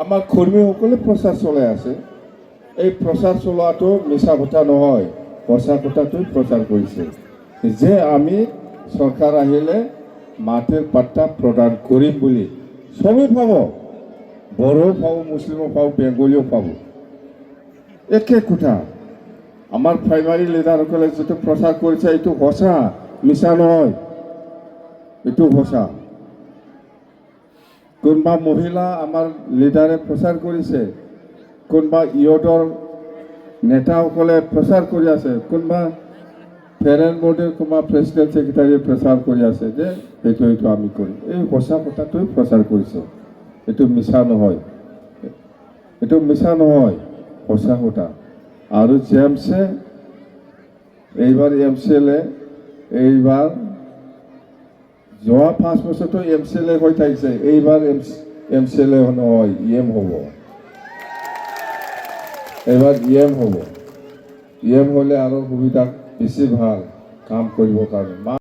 আমাৰ কৰ্মীসকলে প্ৰচাৰ চলাই আছে। এই প্ৰচাৰ চলোৱাটো মিছা কথা নহয়, সঁচা কথাটোই প্ৰচাৰ কৰিছে যে আমি চৰকাৰ আহিলে মাটিৰ পাট্টা প্ৰদান কৰিম বুলি। চবেই পাব, বড়ো পাব, মুছলিমো পাব, বেংগলীও পাব, একে কথা। আমাৰ প্ৰাইমাৰী লিডাৰসকলে যিটো প্ৰচাৰ কৰিছে এইটো সঁচা, মিছা নহয়, এইটো সঁচা। কোনোবা মহিলা আমাৰ লিডাৰে প্ৰচাৰ কৰিছে, কোনোবা ইয়দৰ নেতাসকলে প্ৰচাৰ কৰি আছে, কোনোবা ফেৰেন বৰ্ডৰ কোনোবা প্ৰেচিডেণ্ট ছেক্ৰেটাৰীয়ে প্ৰচাৰ কৰি আছে যে সেইটো আমি কৰিম। এই সঁচা কথাটোৱে প্ৰচাৰ কৰিছে, এইটো মিছা নহয়, এইটো মিছা নহয়, সঁচা কথা। আৰু জেমছে এইবাৰ MCL এইবাৰ যোৱা 5 বছৰতো MCL হৈ থাকিছে, এইবাৰ MCL নহয়, EM হ'ব। এইবাৰ EM হ'ব। EM হ'লে আৰু সুবিধা বেছি ভাল কাম কৰিবৰ কাৰণে।